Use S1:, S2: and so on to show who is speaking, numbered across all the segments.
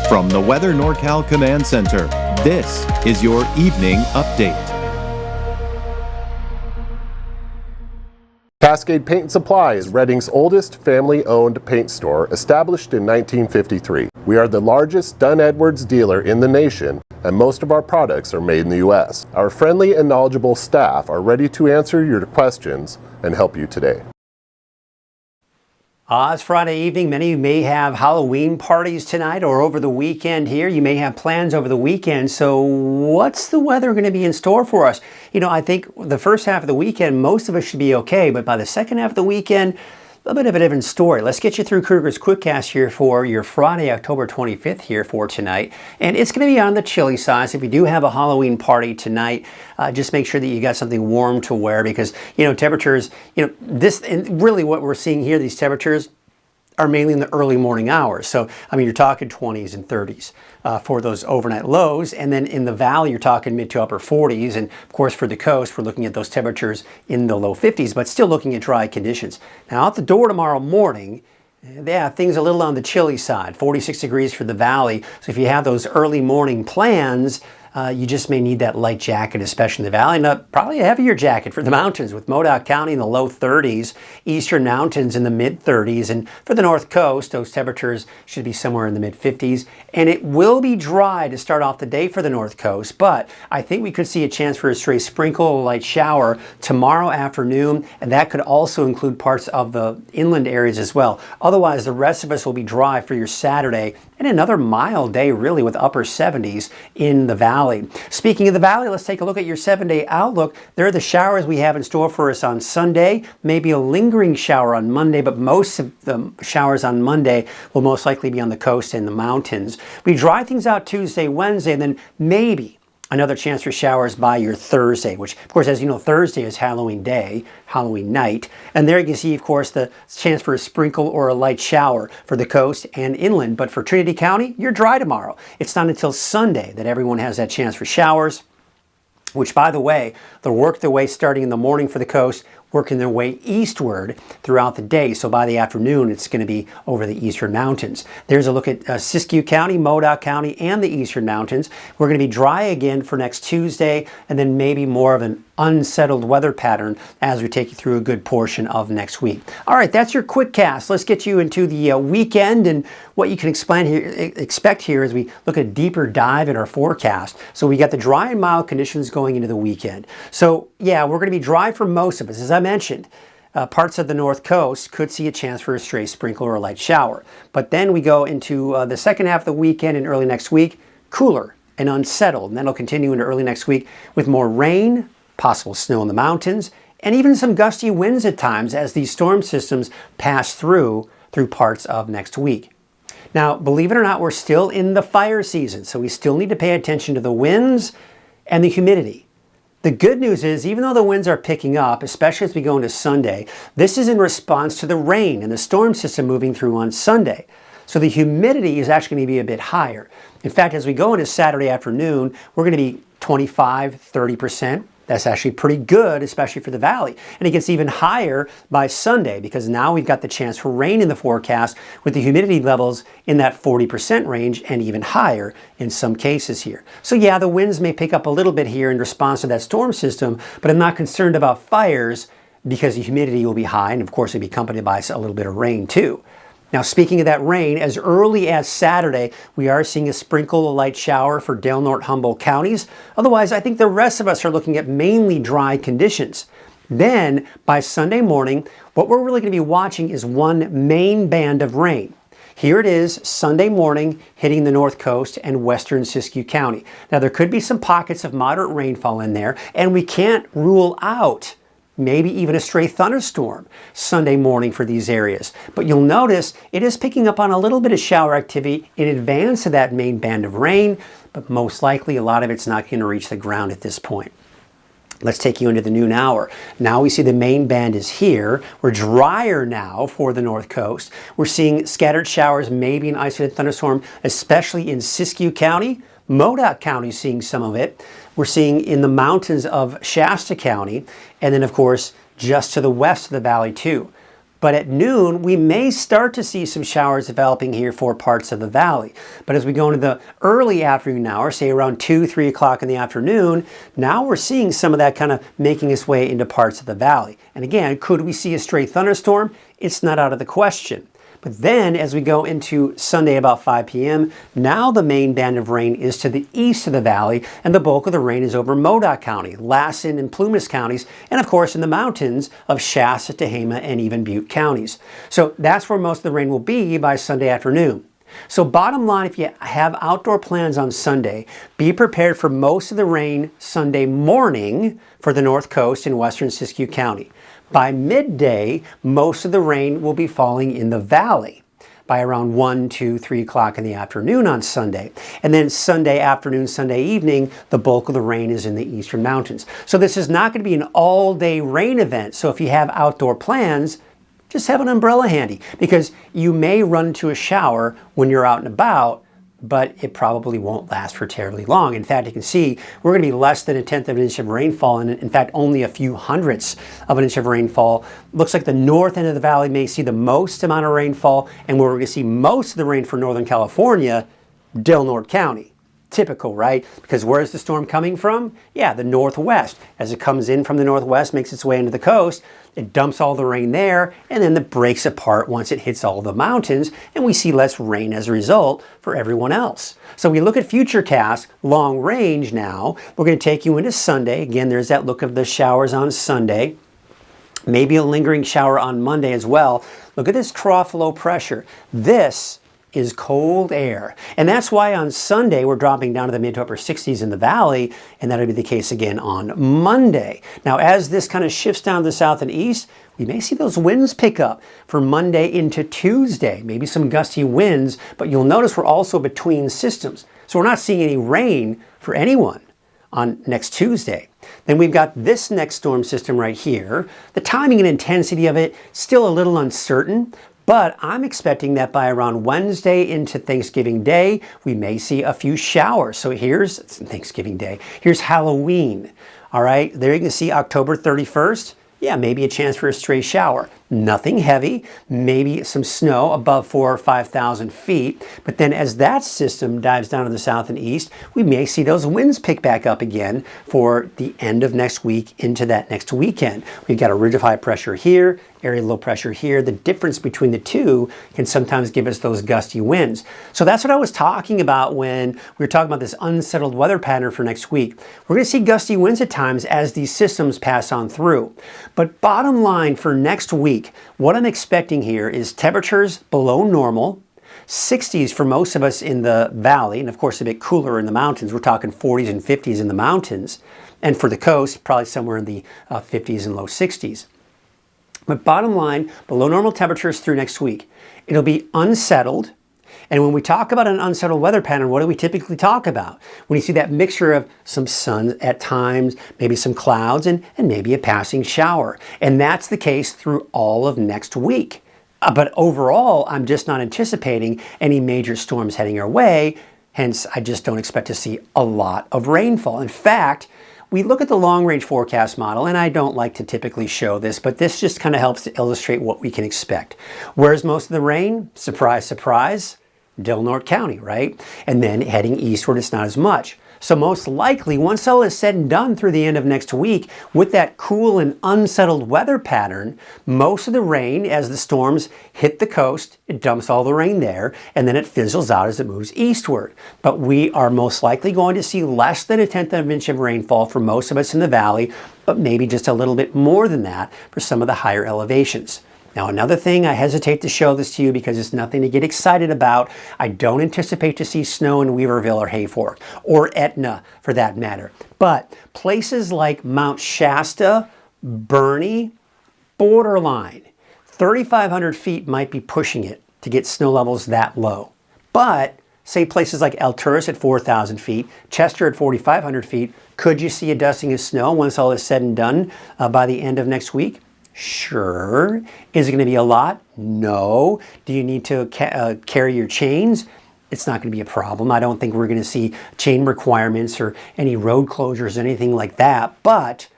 S1: From the Weather NorCal Command Center, this is your Evening Update.
S2: Cascade Paint & Supply is Reading's oldest family-owned paint store, established in 1953. We are the largest Dunn Edwards dealer in the nation, and most of our products are made in the U.S. Our friendly and knowledgeable staff are ready to answer your questions and help you today.
S3: It's Friday evening. Many of you may have Halloween parties tonight or over the weekend here. You may have plans over the weekend. So what's the weather going to be in store for us? You know, I think the first half of the weekend, most of us should be okay. But by the second half of the weekend, a little bit of a different story. Let's get you through Kruger's Quickcast here for your Friday, October 25th here for tonight. And it's going to be on the chilly side. So if you do have a Halloween party tonight, just make sure that you got something warm to wear because, you know, temperatures, you know, this, and really what we're seeing here, these temperatures are mainly in the early morning hours. So, I mean, you're talking 20s and 30s for those overnight lows. And then in the valley, you're talking mid to upper 40s. And of course, for the coast, we're looking at those temperatures in the low 50s, but still looking at dry conditions. Now, out the door tomorrow morning, yeah, things a little on the chilly side, 46 degrees for the valley. So if you have those early morning plans, you just may need that light jacket, especially in the valley, and probably a heavier jacket for the mountains with Modoc County in the low 30s, eastern mountains in the mid 30s, and for the north coast, those temperatures should be somewhere in the mid 50s. And it will be dry to start off the day for the north coast, but I think we could see a chance for a stray sprinkle or light shower tomorrow afternoon, and that could also include parts of the inland areas as well. Otherwise, the rest of us will be dry for your Saturday and another mild day, really, with upper 70s in the valley. Speaking of the valley, let's take a look at your 7-day outlook. There are the showers we have in store for us on Sunday, maybe a lingering shower on Monday, but most of the showers on Monday will most likely be on the coast and the mountains. We dry things out Tuesday, Wednesday, and then maybe another chance for showers by your Thursday, which, of course, as you know, Thursday is Halloween day, Halloween night. And there you can see, of course, the chance for a sprinkle or a light shower for the coast and inland. But for Trinity County, you're dry tomorrow. It's not until Sunday that everyone has that chance for showers, which, by the way, they'll work their way starting in the morning for the coast, working their way eastward throughout the day. So by the afternoon, it's going to be over the eastern mountains. There's a look at Siskiyou County, Modoc County, and the eastern mountains. We're going to be dry again for next Tuesday, and then maybe more of an unsettled weather pattern as we take you through a good portion of next week. All right, that's your quick cast. Let's get you into the weekend and what you can expect here as we look at a deeper dive in our forecast. So we got the dry and mild conditions going into the weekend. So yeah, we're going to be dry for most of us. As I mentioned, parts of the north coast could see a chance for a stray sprinkle or a light shower. But then we go into the second half of the weekend and early next week, cooler and unsettled. And that'll continue into early next week with more rain, possible snow in the mountains, and even some gusty winds at times as these storm systems pass through parts of next week. Now, believe it or not, we're still in the fire season, so we still need to pay attention to the winds and the humidity. The good news is, even though the winds are picking up, especially as we go into Sunday, this is in response to the rain and the storm system moving through on Sunday. So the humidity is actually going to be a bit higher. In fact, as we go into Saturday afternoon, we're going to be 25, 30%. That's actually pretty good, especially for the valley. And it gets even higher by Sunday because now we've got the chance for rain in the forecast with the humidity levels in that 40% range and even higher in some cases here. So yeah, the winds may pick up a little bit here in response to that storm system, but I'm not concerned about fires because the humidity will be high, and of course it'll be accompanied by a little bit of rain too. Now, speaking of that rain, as early as Saturday, we are seeing a sprinkle, a light shower for Del Norte, Humboldt counties. Otherwise, I think the rest of us are looking at mainly dry conditions. Then, by Sunday morning, what we're really going to be watching is one main band of rain. Here it is, Sunday morning, hitting the north coast and western Siskiyou County. Now, there could be some pockets of moderate rainfall in there, and we can't rule out maybe even a stray thunderstorm Sunday morning for these areas. But you'll notice it is picking up on a little bit of shower activity in advance of that main band of rain, but most likely a lot of it's not going to reach the ground at this point. Let's take you into the noon hour. Now we see the main band is here. We're drier now for the north coast. We're seeing scattered showers, maybe an isolated thunderstorm, especially in Siskiyou County. Modoc County seeing some of it. We're seeing in the mountains of Shasta County, and then of course just to the west of the valley too. But at noon, we may start to see some showers developing here for parts of the valley. But as we go into the early afternoon hours, say around 2, 3 o'clock in the afternoon, now we're seeing some of that kind of making its way into parts of the valley. And again, could we see a stray thunderstorm? It's not out of the question. But then as we go into Sunday about 5 p.m., now the main band of rain is to the east of the valley, and the bulk of the rain is over Modoc County, Lassen and Plumas counties, and of course in the mountains of Shasta, Tehama, and even Butte counties. So that's where most of the rain will be by Sunday afternoon. So bottom line, if you have outdoor plans on Sunday, be prepared for most of the rain Sunday morning for the North Coast in western Siskiyou County. By midday, most of the rain will be falling in the valley by around 1, 2, 3 o'clock in the afternoon on Sunday. And then Sunday afternoon, Sunday evening, the bulk of the rain is in the eastern mountains. So this is not going to be an all-day rain event. So if you have outdoor plans, just have an umbrella handy, because you may run into a shower when you're out and about, but it probably won't last for terribly long. In fact, you can see we're going to be less than 1/10 of an inch of rainfall, and in fact only a few hundredths of an inch of rainfall. Looks like the north end of the valley may see the most amount of rainfall, and where we're going to see most of the rain for Northern California, Del Norte County. Typical, right? Because where's the storm coming from? Yeah, the northwest. As it comes in from the northwest, makes its way into the coast, it dumps all the rain there, and then it breaks apart once it hits all the mountains, and we see less rain as a result for everyone else. So we look at futurecast, long range now. We're going to take you into Sunday. Again, there's that look of the showers on Sunday. Maybe a lingering shower on Monday as well. Look at this trough low pressure. This is cold air. And that's why on Sunday we're dropping down to the mid to upper 60s in the valley, and that'll be the case again on Monday. Now as this kind of shifts down to the south and east, we may see those winds pick up for Monday into Tuesday, maybe some gusty winds, but you'll notice we're also between systems. So we're not seeing any rain for anyone on next Tuesday. Then we've got this next storm system right here. The timing and intensity of it still a little uncertain, but I'm expecting that by around Wednesday into Thanksgiving Day, we may see a few showers. So here's Thanksgiving Day. Here's Halloween. All right, there you can see October 31st. Yeah, maybe a chance for a stray shower. Nothing heavy, maybe some snow above 4,000 or 5,000 feet. But then as that system dives down to the south and east, we may see those winds pick back up again for the end of next week into that next weekend. We've got a ridge of high pressure here, area of low pressure here. The difference between the two can sometimes give us those gusty winds. So that's what I was talking about when we were talking about this unsettled weather pattern for next week. We're going to see gusty winds at times as these systems pass on through. But bottom line for next week, what I'm expecting here is temperatures below normal, 60s for most of us in the valley, and of course a bit cooler in the mountains. We're talking 40s and 50s in the mountains. And for the coast, probably somewhere in the 50s and low 60s. But bottom line, below normal temperatures through next week. It'll be unsettled. And when we talk about an unsettled weather pattern, what do we typically talk about? When you see that mixture of some sun at times, maybe some clouds, and maybe a passing shower. And that's the case through all of next week. But overall, I'm just not anticipating any major storms heading our way. Hence, I just don't expect to see a lot of rainfall. In fact, we look at the long-range forecast model, and I don't like to typically show this, but this just kind of helps to illustrate what we can expect. Where's most of the rain? Surprise, surprise. Del Norte County, right? And then heading eastward, it's not as much. So most likely, once all is said and done through the end of next week, with that cool and unsettled weather pattern, most of the rain, as the storms hit the coast, it dumps all the rain there, and then it fizzles out as it moves eastward. But we are most likely going to see less than 1/10 of an inch of rainfall for most of us in the valley, but maybe just a little bit more than that for some of the higher elevations. Now, another thing, I hesitate to show this to you because it's nothing to get excited about. I don't anticipate to see snow in Weaverville or Hayfork, or Etna for that matter. But places like Mount Shasta, Bernie, borderline. 3,500 feet might be pushing it to get snow levels that low. But say places like Alturas at 4,000 feet, Chester at 4,500 feet, could you see a dusting of snow once all is said and done by the end of next week? Sure. Is it going to be a lot? No. Do you need to carry your chains? It's not going to be a problem. I don't think we're going to see chain requirements or any road closures, anything like that. But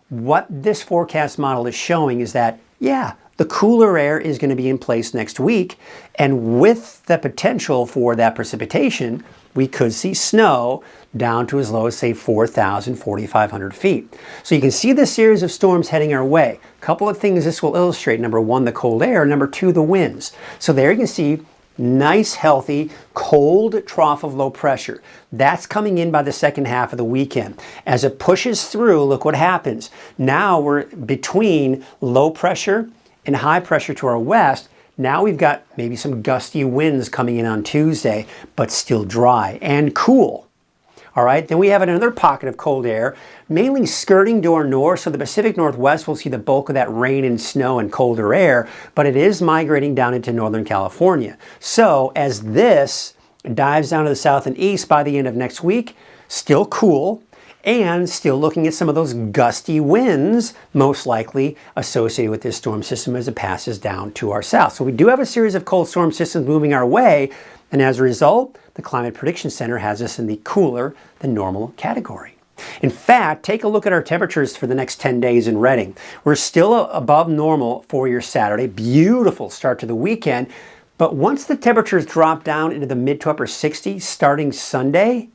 S3: what this forecast model is showing is that, yeah, the cooler air is going to be in place next week, and with the potential for that precipitation, we could see snow down to as low as, say, 4,000, 4,500 feet. So you can see the series of storms heading our way. A couple of things this will illustrate. Number one, the cold air. Number two, the winds. So there you can see nice, healthy, cold trough of low pressure. That's coming in by the second half of the weekend. As it pushes through, look what happens. Now we're between low pressure and high pressure to our west. Now we've got maybe some gusty winds coming in on Tuesday, but still dry and cool. All right, then we have another pocket of cold air, mainly skirting to our north, so the Pacific Northwest will see the bulk of that rain and snow and colder air, but it is migrating down into Northern California. So as this dives down to the south and east by the end of next week, still cool, and still looking at some of those gusty winds, most likely associated with this storm system as it passes down to our south. So we do have a series of cold storm systems moving our way, and as a result, the Climate Prediction Center has us in the cooler than normal category. In fact, take a look at our temperatures for the next 10 days in Redding. We're still above normal for your Saturday. Beautiful start to the weekend, but once the temperatures drop down into the mid to upper 60s starting Sunday,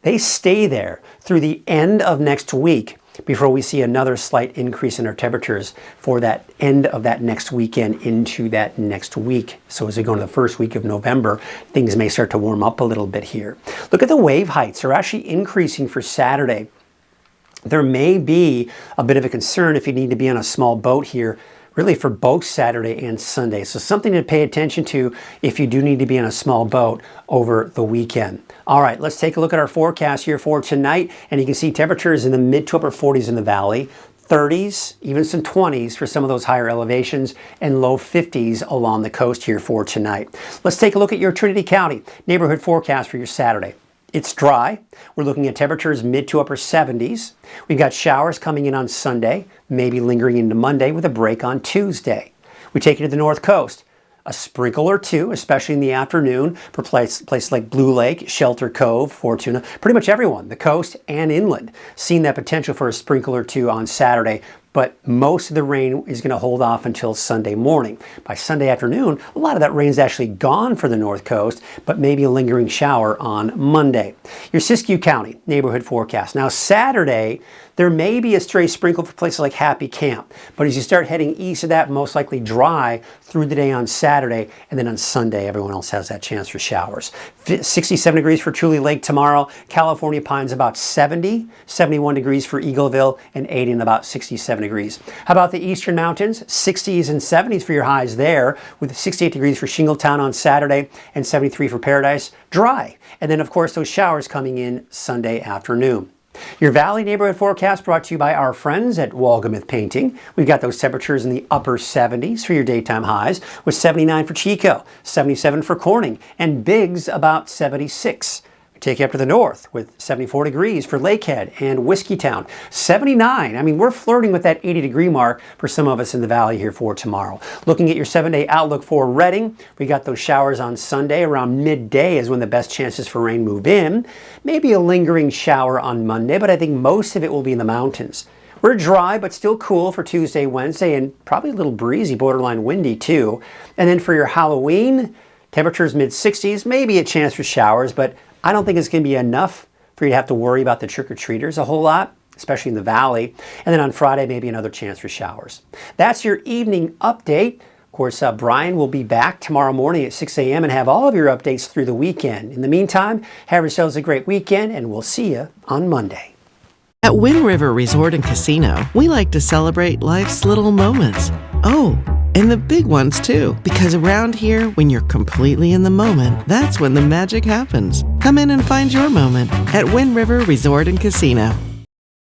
S3: they stay there through the end of next week before we see another slight increase in our temperatures for that end of that next weekend into that next week. So as we go into the first week of November, things may start to warm up a little bit here. Look at the wave heights. They're actually increasing for Saturday. There may be a bit of a concern if you need to be on a small boat here, really for both Saturday and Sunday. So something to pay attention to if you do need to be on a small boat over the weekend. All right, let's take a look at our forecast here for tonight. And you can see temperatures in the mid to upper 40s in the valley, 30s, even some 20s for some of those higher elevations, and low 50s along the coast here for tonight. Let's take a look at your Trinity County neighborhood forecast for your Saturday. It's dry. We're looking at temperatures mid to upper 70s. We've got showers coming in on Sunday, maybe lingering into Monday with a break on Tuesday. We take it to the north coast. A sprinkle or two, especially in the afternoon for places like Blue Lake, Shelter Cove, Fortuna, pretty much everyone, the coast and inland, seeing that potential for a sprinkle or two on Saturday. But most of the rain is going to hold off until Sunday morning. By Sunday afternoon, a lot of that rain is actually gone for the north coast, but maybe a lingering shower on Monday. Your Siskiyou County neighborhood forecast. Now Saturday, there may be a stray sprinkle for places like Happy Camp, but as you start heading east of that, most likely dry through the day on Saturday, and then on Sunday, everyone else has that chance for showers. 67 degrees for Truly Lake tomorrow. California Pines about 70, 71 degrees for Eagleville, and 80 and about 67 degrees. How about the Eastern Mountains? 60s and 70s for your highs there, with 68 degrees for Shingletown on Saturday and 73 for Paradise. Dry. And then, of course, those showers coming in Sunday afternoon. Your Valley neighborhood forecast brought to you by our friends at Walgamuth Painting. We've got those temperatures in the upper 70s for your daytime highs, with 79 for Chico, 77 for Corning, and Biggs about 76. Take you up to the north with 74 degrees for Lakehead and Whiskeytown. 79. I mean, we're flirting with that 80-degree mark for some of us in the valley here for tomorrow. Looking at your 7-day outlook for Redding, we got those showers on Sunday. Around midday is when the best chances for rain move in. Maybe a lingering shower on Monday, but I think most of it will be in the mountains. We're dry, but still cool for Tuesday, Wednesday, and probably a little breezy, borderline windy too. And then for your Halloween, temperatures mid-60s, maybe a chance for showers, but I don't think it's going to be enough for you to have to worry about the trick-or-treaters a whole lot, especially in the valley. And then on Friday, maybe another chance for showers. That's your evening update. Of course, Brian will be back tomorrow morning at 6 a.m. and have all of your updates through the weekend. In the meantime, have yourselves a great weekend, and we'll see you on Monday.
S4: At Wind River Resort and Casino, we like to celebrate life's little moments. Oh, and the big ones too, because around here, when you're completely in the moment, that's when the magic happens. Come in and find your moment at Wind River Resort and Casino.